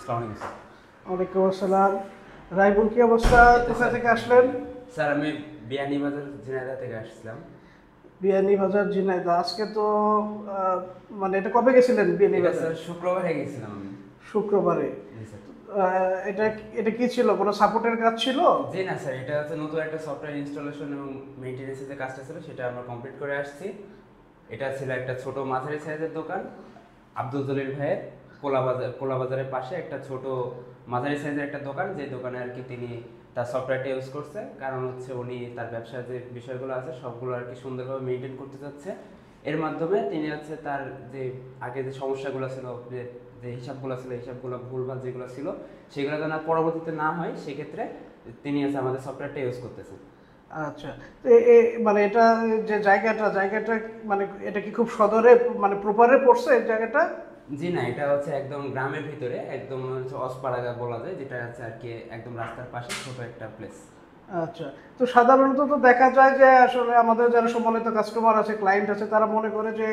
আসসালামু আলাইকুম স্যার। ওয়ালাইকুম আসসালাম। রাইবুল, কি অবস্থা? কোথা থেকে আসলেন? স্যার আমি বিয়ানীবাজার ঝিনাইদহ থেকে আসছিলাম। বিয়ানীবাজার ঝিনাইদহ। আজকে তো মানে এটা কবে গেছিলেন এটা বিয়ানীবাজার? স্যার শুক্রবারে গেছিলাম আমি। শুক্রবারে। জি স্যার। এটা এটা কি ছিল, কোনো সাপোর্টের কাজ ছিল? জি না স্যার, এটা হচ্ছে নতুন একটা সফটওয়্যার ইনস্টলেশন এবং মেইনটেনেন্সের যে কাজটা ছিল সেটা আমরা কমপ্লিট করে আসছি। এটা ছিল একটা ছোট মাঝারি সাইজের দোকান, আব্দুল জলিল ভাইয়ের কোলাবাজারের পাশে একটা ছোট মাঝারি সাইজের একটা দোকান, যে দোকানে আর কি তিনি তার সফটওয়্যারটা ইউজ করছে। কারণ হচ্ছে উনি তার ব্যবসার যে বিষয়গুলো আছে সবগুলো আর কি সুন্দরভাবে মেনটেন করতে চাচ্ছে। এর মাধ্যমে তিনি হচ্ছে তার যে আগে যে সমস্যাগুলো ছিল, যে যে হিসাবগুলো ছিল, হিসাবগুলো ভুলভাল যেগুলো ছিল সেগুলো যেন আর পরবর্তীতে না হয়, সেক্ষেত্রে তিনি হচ্ছে আমাদের সফটওয়্যারটা ইউজ করতেছেন। আচ্ছা। তো মানে এটা যে জায়গাটা মানে এটা কি খুব সদরে, মানে প্রপারে পড়ছে এই জায়গাটা? জি না, এটা হচ্ছে একদম গ্রামের ভিতরে, একদম হচ্ছে অসপাড়াগা বলা যায়, যেটা হচ্ছে আর কি একদম রাস্তার পাশে ছোট একটা প্লেস। আচ্ছা। তো সাধারণত তো দেখা যায় যে আসলে আমাদের যারা সম্মানিত কাস্টমার আছে, ক্লায়েন্ট আছে, তারা মনে করে যে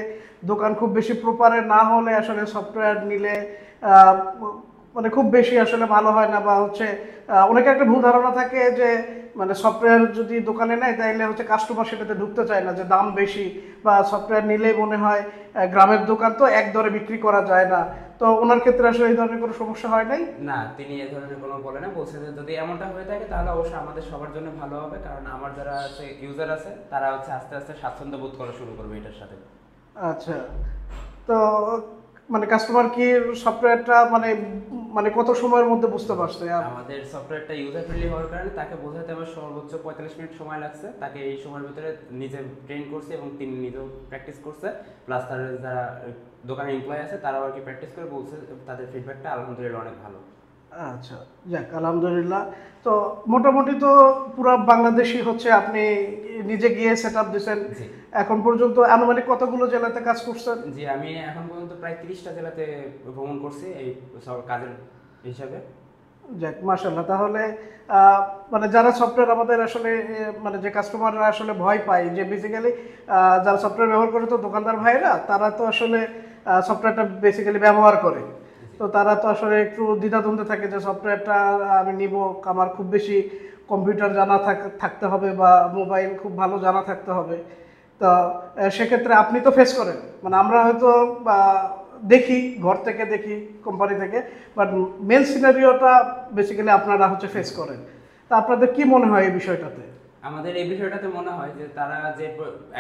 দোকান খুব বেশি প্রপারে না হলে আসলে সফটওয়্যার নিলে আহ, মানে খুব বেশি আসলে ভালো হয় না, বা হচ্ছে অনেকের একটা ভুল ধারণা থাকে যে মানে সফটওয়্যার যদি দোকানে নেয় তাহলে হচ্ছে কাস্টমার সেটাতে ঢুকতে চায় না, যে দাম বেশি, বা সফটওয়্যার নিলেই মনে হয় গ্রামের দোকান তো এক দরে বিক্রি করা যায় না। তো ওনার ক্ষেত্রে আসলে এই ধরনের কোনো সমস্যা হয় নাই? না, তিনি এ ধরনের কোনো বলে না, বলছে যে যদি এমনটা হয়ে থাকে তাহলে অবশ্যই আমাদের সবার জন্য ভালো হবে, কারণ আমার যারা আছে ইউজার আছে তারা হচ্ছে আস্তে আস্তে স্বাচ্ছন্দ্য বোধ করা শুরু করবে এটার সাথে। আচ্ছা। তো মানে কাস্টমার কি সফটওয়্যারটা মানে মানে কত সময়ের মধ্যে বুঝতে পারছে? আমাদের সফটওয়্যারটা ইউজার ফ্রেন্ডলি হওয়ার কারণে তাকে বোঝাতে আমার সর্বোচ্চ 45 মিনিট সময় লাগছে। তাকে এই সময়ের ভিতরে নিজে ট্রেন করছে এবং তিনি নিজেও প্র্যাকটিস করছে, প্লাস তার যারা দোকানের এমপ্লয় আছে তারাও আর কি প্র্যাকটিস করে বলছে, তাদের ফিডব্যাকটা আলহামদুলিল্লাহ অনেক ভালো। আচ্ছা, যাক আলহামদুলিল্লাহ। তো মোটামুটি তো পুরো বাংলাদেশই হচ্ছে আপনি নিজে গিয়ে সেট আপ দিয়েছেন। জি এখন পর্যন্ত আনুমানিক কতগুলো জেলাতে কাজ করছেন? জি, আমি এখন পর্যন্ত প্রায় 30টা জেলাতে ভ্রমণ করছি এই সব কাজের হিসাবে। যাক মাশাআল্লাহ। তাহলে মানে যারা সফটওয়্যার আমাদের আসলে মানে যে কাস্টমাররা আসলে ভয় পায় যে বেসিক্যালি যারা সফটওয়্যার ব্যবহার করে, তো দোকানদার ভাইরা তারা তো আসলে সফটওয়্যারটা বেসিক্যালি ব্যবহার করে, তো তারা তো আসলে একটু দ্বিধাদ্বন্দ্বে থাকে যে সফটওয়্যারটা আমি নিব, আমার খুব বেশি কম্পিউটার জানা থাকতে হবে বা মোবাইল খুব ভালো জানা থাকতে হবে। তো সেক্ষেত্রে আপনি তো ফেস করেন, মানে আমরা হয়তো দেখি, ঘর থেকে দেখি, কোম্পানি থেকে, বাট মেন সিনারিওটা বেসিক্যালি আপনারা হচ্ছে ফেস করেন। তা আপনাদের কি মনে হয় এই বিষয়টাতে? আমাদের এই বিষয়টাতে মনে হয় যে তারা যে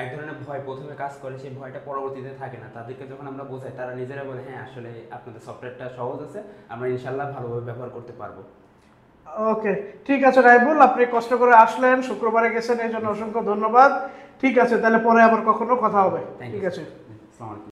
এক ধরনের ভয় প্রথমে কাজ করে, সেই ভয়টা পরবর্তীতে থাকে না। তাদেরকে যখন আমরা বোঝাই তারা নিজেরা বলে হ্যাঁ আসলে আপনাদের সফটওয়্যারটা সহজ আছে, আমরা ইনশাল্লাহ ভালোভাবে ব্যবহার করতে পারবো। ওকে, ঠিক আছে রাইবুল, আপনি কষ্ট করে আসলেন, শুক্রবারে গেছেন, এই জন্য অসংখ্য ধন্যবাদ। ঠিক আছে, তাহলে পরে আবার কখনো কথা হবে। থ্যাংক ঠিক ইউ। আছে। আসসালামু আলাইকুম।